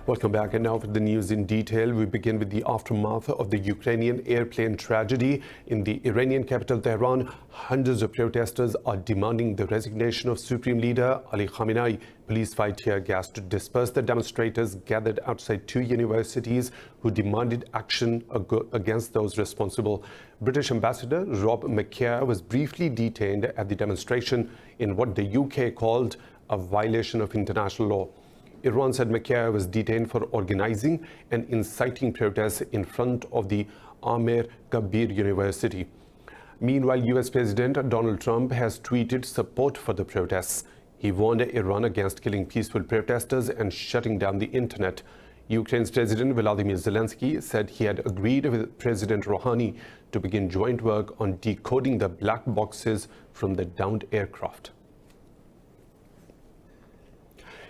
Welcome back, and now for the news in detail. We begin with the aftermath of the Ukrainian airplane tragedy. In the Iranian capital Tehran, hundreds of protesters are demanding the resignation of Supreme Leader Ali Khamenei. Police fired tear gas to disperse the demonstrators gathered outside two universities who demanded action against those responsible. British Ambassador Rob McCare was briefly detained at the demonstration in what the UK called a violation of international law. Iran said McCare was detained for organizing and inciting protests in front of the Amir Kabir University. Meanwhile, US President Donald Trump has tweeted support for the protests. He warned Iran against killing peaceful protesters and shutting down the internet. Ukraine's President Volodymyr Zelensky said he had agreed with President Rouhani to begin joint work on decoding the black boxes from the downed aircraft.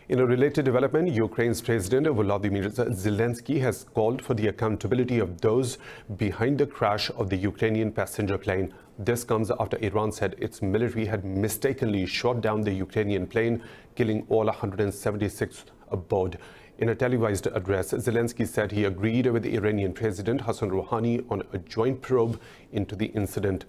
In a related development, Ukraine's President Volodymyr Zelensky has called for the accountability of those behind the crash of the Ukrainian passenger plane. This comes after Iran said its military had mistakenly shot down the Ukrainian plane, killing all 176 aboard. In a televised address, Zelensky said he agreed with the Iranian President Hassan Rouhani on a joint probe into the incident.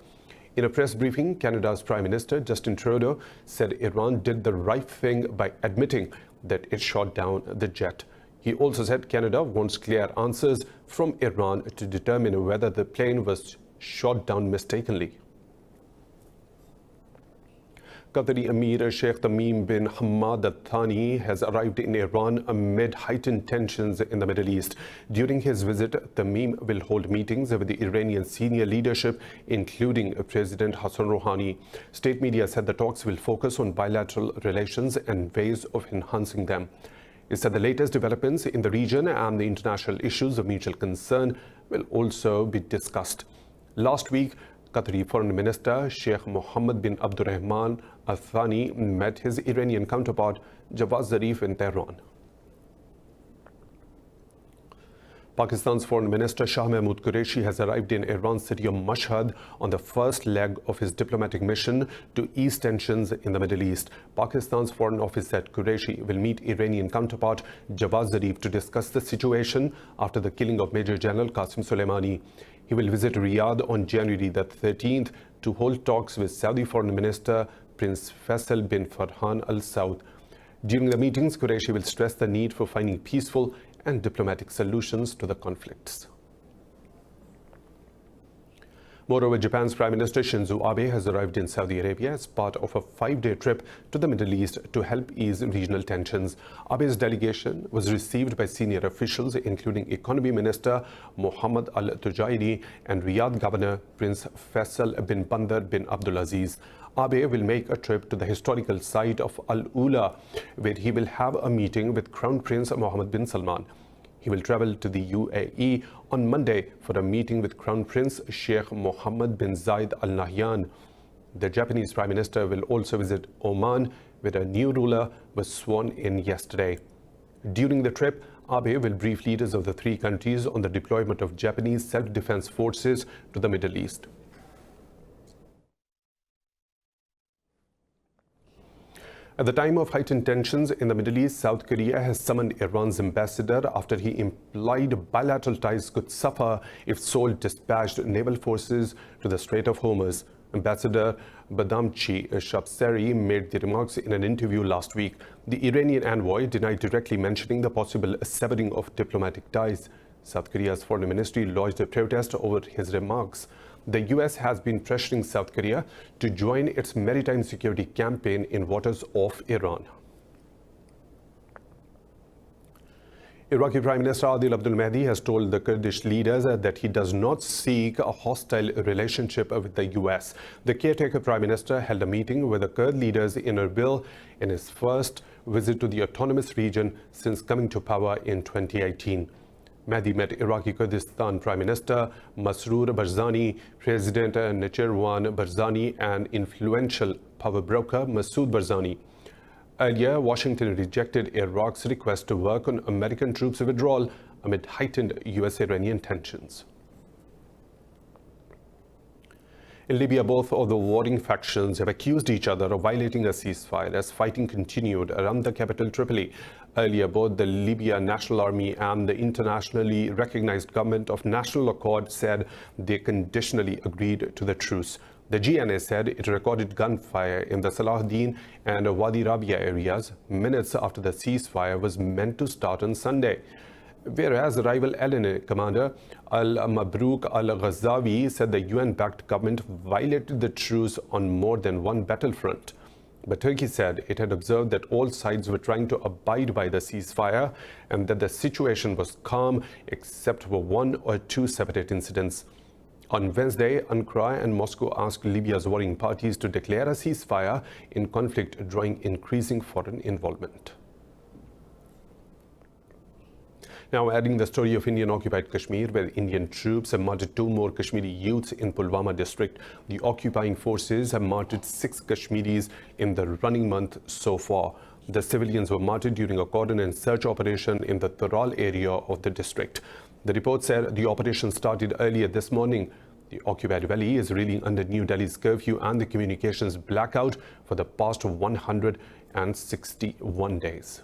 In a press briefing, Canada's Prime Minister Justin Trudeau said Iran did the right thing by admitting that it shot down the jet. He also said Canada wants clear answers from Iran to determine whether the plane was shot down mistakenly. Qatari Emir Sheikh Tamim bin Hamad Al Thani has arrived in Iran amid heightened tensions in the Middle East. During his visit, Tamim will hold meetings with the Iranian senior leadership, including President Hassan Rouhani. State media said the talks will focus on bilateral relations and ways of enhancing them. It said the latest developments in the region and the international issues of mutual concern will also be discussed. Last week, Qatari Foreign Minister Sheikh Mohammed bin Abdurrahman Al Thani met his Iranian counterpart Jawad Zarif in Tehran. Pakistan's Foreign Minister Shah Mahmood Qureshi has arrived in Iran's city of Mashhad on the first leg of his diplomatic mission to ease tensions in the Middle East. Pakistan's Foreign Office said Qureshi will meet Iranian counterpart Jawad Zarif to discuss the situation after the killing of Major General Qasim Soleimani. He will visit Riyadh on January the 13th to hold talks with Saudi Foreign Minister Prince Faisal bin Farhan Al Saud. During the meetings, Qureshi will stress the need for finding peaceful and diplomatic solutions to the conflicts. Moreover, Japan's Prime Minister Shinzo Abe has arrived in Saudi Arabia as part of a 5-day trip to the Middle East to help ease regional tensions. Abe's delegation was received by senior officials, including Economy Minister Mohammad Al-Tujairi and Riyadh Governor Prince Faisal bin Bandar bin Abdulaziz. Abe will make a trip to the historical site of Al-Ula, where he will have a meeting with Crown Prince Mohammed bin Salman. He will travel to the UAE on Monday for a meeting with Crown Prince Sheikh Mohammed bin Zayed Al Nahyan. The Japanese Prime Minister will also visit Oman, where a new ruler was sworn in yesterday. During the trip, Abe will brief leaders of the three countries on the deployment of Japanese self-defense forces to the Middle East. At the time of heightened tensions in the Middle East, South Korea has summoned Iran's ambassador after he implied bilateral ties could suffer if Seoul dispatched naval forces to the Strait of Hormuz. Ambassador Badamchi Shabsari made the remarks in an interview last week. The Iranian envoy denied directly mentioning the possible severing of diplomatic ties. South Korea's foreign ministry lodged a protest over his remarks. The US has been pressuring South Korea to join its maritime security campaign in waters off Iran. Iraqi Prime Minister Adil Abdul Mahdi has told the Kurdish leaders that he does not seek a hostile relationship with the US. The caretaker Prime Minister held a meeting with the Kurd leaders in Erbil in his first visit to the autonomous region since coming to power in 2018. Mahdi met Iraqi Kurdistan Prime Minister Masroor Barzani, President Nechirvan Barzani, and influential power broker Masoud Barzani. Earlier, Washington rejected Iraq's request to work on American troops withdrawal amid heightened US-Iranian tensions. In Libya, both of the warring factions have accused each other of violating a ceasefire as fighting continued around the capital Tripoli. Earlier, both the Libya National Army and the internationally recognized Government of National Accord said they conditionally agreed to the truce. The GNA said it recorded gunfire in the Salahuddin and Wadi Rabia areas minutes after the ceasefire was meant to start on Sunday. Whereas rival LNA commander Al-Mabrouk Al-Ghazawi said the UN-backed government violated the truce on more than one battlefront. But Turkey said it had observed that all sides were trying to abide by the ceasefire and that the situation was calm except for one or two separate incidents. On Wednesday, Ankara and Moscow asked Libya's warring parties to declare a ceasefire in conflict, drawing increasing foreign involvement. Now adding the story of Indian-occupied Kashmir, where Indian troops have murdered 2 more Kashmiri youths in Pulwama district. The occupying forces have murdered 6 Kashmiris in the running month so far. The civilians were murdered during a cordon and search operation in the Tural area of the district. The report said the operation started earlier this morning. The occupied valley is reeling under New Delhi's curfew and the communications blackout for the past 161 days.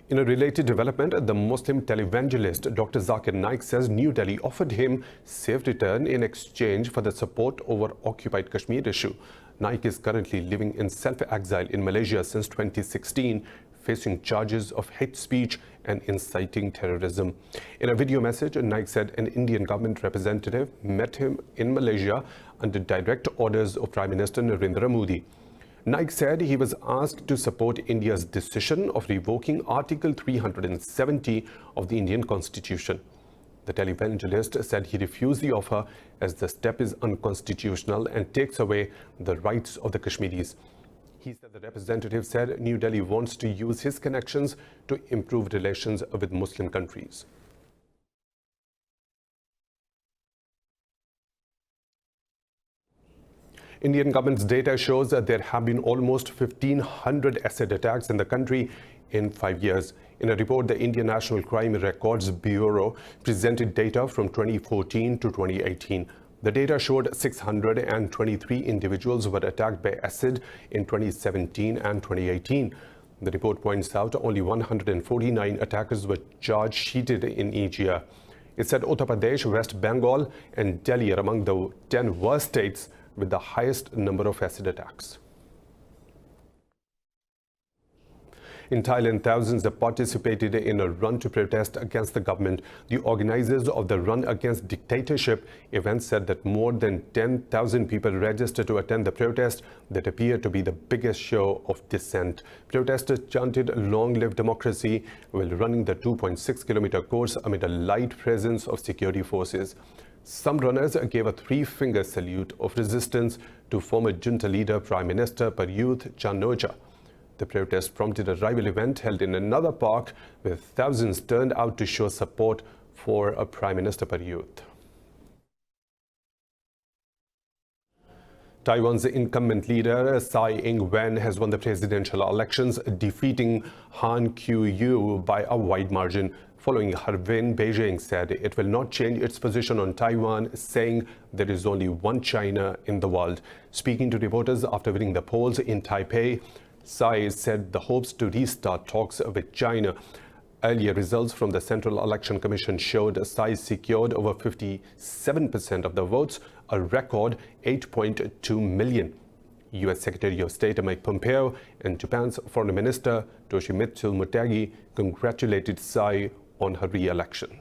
In a related development, the Muslim televangelist Dr. Zakir Naik says New Delhi offered him safe return in exchange for the support over occupied Kashmir issue. Naik is currently living in self-exile in Malaysia since 2016, facing charges of hate speech and inciting terrorism. In a video message, Naik said an Indian government representative met him in Malaysia under direct orders of Prime Minister Narendra Modi. Naik said he was asked to support India's decision of revoking Article 370 of the Indian Constitution. The televangelist said he refused the offer as the step is unconstitutional and takes away the rights of the Kashmiris. He said the representative said New Delhi wants to use his connections to improve relations with Muslim countries. Indian government's data shows that there have been almost 1,500 acid attacks in the country in 5 years. In a report, the Indian National Crime Records Bureau presented data from 2014 to 2018. The data showed 623 individuals were attacked by acid in 2017 and 2018. The report points out only 149 attackers were charge sheeted in each year. It said Uttar Pradesh, West Bengal and Delhi are among the 10 worst states with the highest number of acid attacks. In Thailand, thousands have participated in a run to protest against the government. The organizers of the Run Against Dictatorship event said that more than 10,000 people registered to attend the protest that appeared to be the biggest show of dissent. Protesters chanted "Long live democracy" while running the 2.6-kilometer course amid a light presence of security forces. Some runners gave a 3-finger salute of resistance to former junta leader Prime Minister Prayut Chan-o-cha. The protest prompted a rival event held in another park where thousands turned out to show support for Prime Minister Prayut. Taiwan's incumbent leader Tsai Ing-wen has won the presidential elections, defeating Han Kuo-yu by a wide margin. Following her win, Beijing said it will not change its position on Taiwan, saying there is only one China in the world. Speaking to reporters after winning the polls in Taipei, Tsai said the hopes to restart talks with China. Earlier results from the Central Election Commission showed Tsai secured over 57% of the votes, a record 8.2 million. U.S. Secretary of State Mike Pompeo and Japan's Foreign Minister Toshimitsu Motegi congratulated Tsai on her re-election.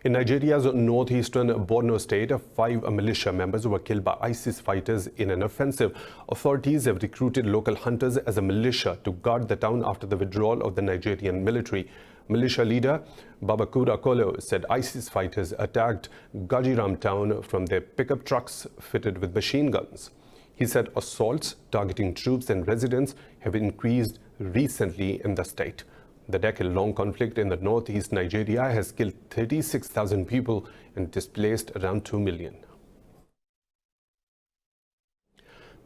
In Nigeria's northeastern Borno state, 5 militia members were killed by ISIS fighters in an offensive. Authorities have recruited local hunters as a militia to guard the town after the withdrawal of the Nigerian military. Militia leader Babakura Kolo said ISIS fighters attacked Gajiram town from their pickup trucks fitted with machine guns. He said assaults targeting troops and residents have increased recently in the state. The decade-long conflict in the northeast Nigeria has killed 36,000 people and displaced around 2 million.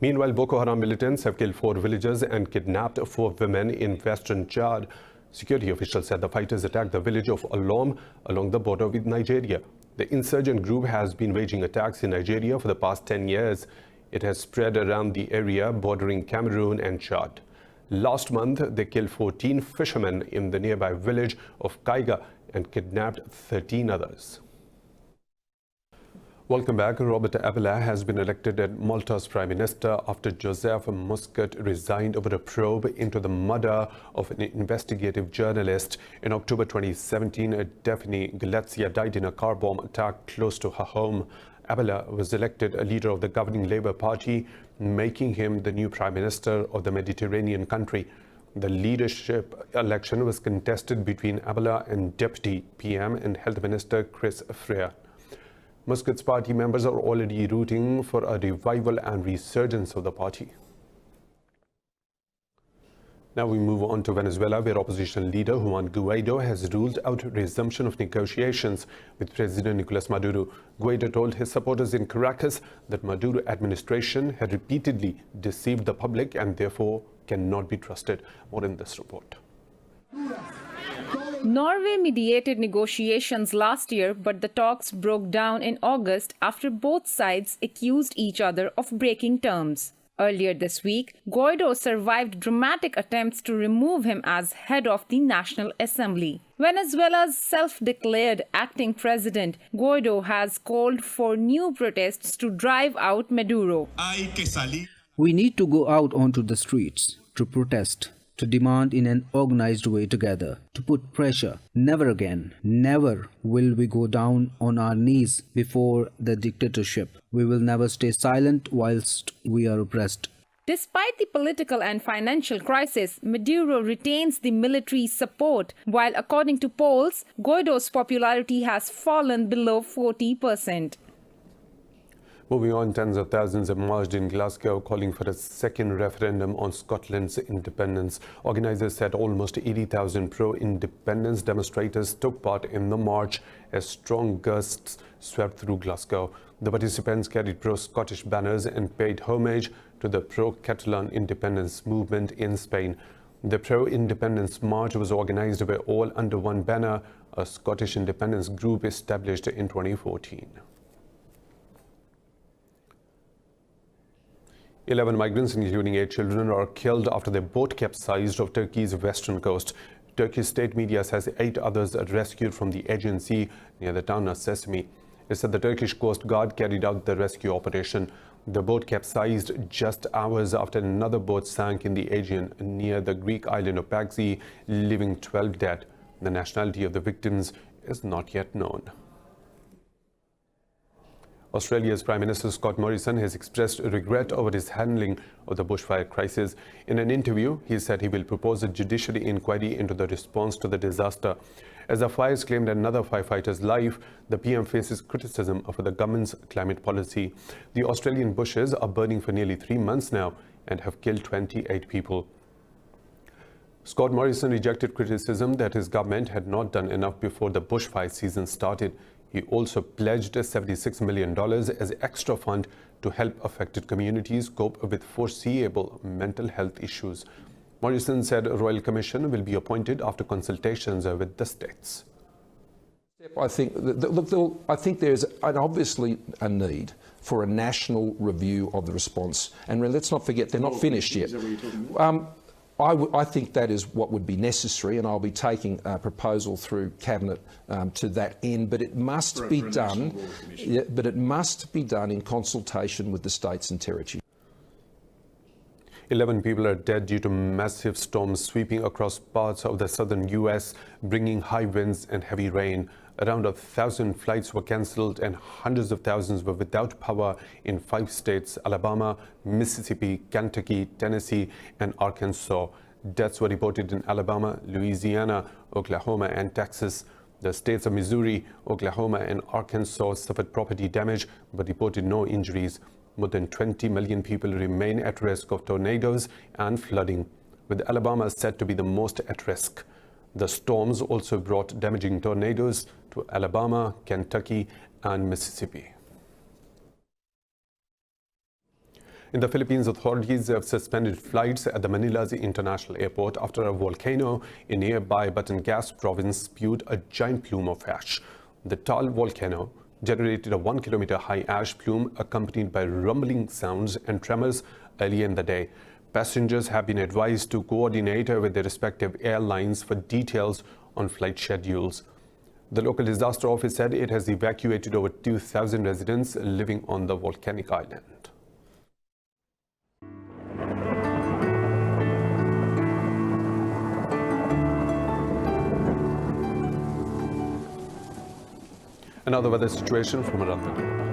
Meanwhile, Boko Haram militants have killed 4 villagers and kidnapped 4 women in western Chad. Security officials said the fighters attacked the village of Alom along the border with Nigeria. The insurgent group has been waging attacks in Nigeria for the past 10 years. It has spread around the area bordering Cameroon and Chad. Last month, they killed 14 fishermen in the nearby village of Kaiga and kidnapped 13 others. Welcome back. Robert Abela has been elected as Malta's Prime Minister after Joseph Muscat resigned over a probe into the murder of an investigative journalist. In October 2017, Daphne Galizia died in a car bomb attack close to her home. Abela was elected a leader of the governing Labour Party, making him the new Prime Minister of the Mediterranean country. The leadership election was contested between Abela and Deputy PM and Health Minister Chris Freya. Muscat's party members are already rooting for a revival and resurgence of the party. Now we move on to Venezuela, where opposition leader Juan Guaido has ruled out resumption of negotiations with President Nicolas Maduro. Guaido told his supporters in Caracas that Maduro administration had repeatedly deceived the public and therefore cannot be trusted. More in this report. Norway mediated negotiations last year, but the talks broke down in August after both sides accused each other of breaking terms. Earlier this week, Guaido survived dramatic attempts to remove him as head of the National Assembly. Venezuela's self-declared acting president, Guaido has called for new protests to drive out Maduro. We need to go out onto the streets to protest, to demand in an organized way together, to put pressure. Never again, never will we go down on our knees before the dictatorship. We will never stay silent whilst we are oppressed. Despite the political and financial crisis, Maduro retains the military support, while according to polls, Guaido's popularity has fallen below 40%. Moving on, tens of thousands have marched in Glasgow calling for a second referendum on Scotland's independence. Organisers said almost 80,000 pro-independence demonstrators took part in the march as strong gusts swept through Glasgow. The participants carried pro-Scottish banners and paid homage to the pro-Catalan independence movement in Spain. The pro-independence march was organised by All Under One Banner, a Scottish independence group established in 2014. 11 migrants, including 8 children, are killed after their boat capsized off Turkey's western coast. Turkish state media says 8 others are rescued from the Aegean Sea near the town of Sesame. It said the Turkish Coast Guard carried out the rescue operation. The boat capsized just hours after another boat sank in the Aegean near the Greek island of Paxi, leaving 12 dead. The nationality of the victims is not yet known. Australia's Prime Minister Scott Morrison has expressed regret over his handling of the bushfire crisis. In an interview, he said he will propose a judiciary inquiry into the response to the disaster. As the fires claimed another firefighter's life, the PM faces criticism of the government's climate policy. The Australian bushes are burning for nearly 3 months now and have killed 28 people. Scott Morrison rejected criticism that his government had not done enough before the bushfire season started. He also pledged $76 million as extra fund to help affected communities cope with foreseeable mental health issues. Morrison said a royal commission will be appointed after consultations with the states. I think there's obviously a need for a national review of the response. And let's not forget, they're not finished yet. I think that is what would be necessary, and I'll be taking a proposal through Cabinet to that end. But it must be done. But it must be done in consultation with the states and territories. 11 people are dead due to massive storms sweeping across parts of the southern U.S., bringing high winds and heavy rain. Around 1,000 flights were cancelled and hundreds of thousands were without power in 5 states: Alabama, Mississippi, Kentucky, Tennessee, and Arkansas. Deaths were reported in Alabama, Louisiana, Oklahoma, and Texas. The states of Missouri, Oklahoma, and Arkansas suffered property damage but reported no injuries. More than 20 million people remain at risk of tornadoes and flooding, with Alabama said to be the most at risk. The storms also brought damaging tornadoes to Alabama, Kentucky, and Mississippi. In the Philippines, authorities have suspended flights at the Manila's International Airport after a volcano in nearby Batangas province spewed a giant plume of ash. The tall volcano generated a 1-kilometer high ash plume accompanied by rumbling sounds and tremors early in the day. Passengers have been advised to coordinate with their respective airlines for details on flight schedules. The local disaster office said it has evacuated over 2,000 residents living on the volcanic island. Another weather situation from around the globe.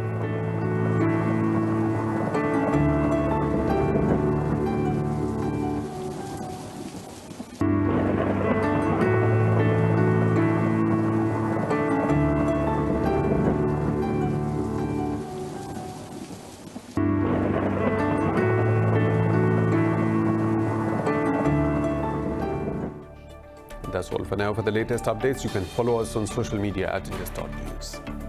That's all for now. For the latest updates, you can follow us on social media at Indus.News.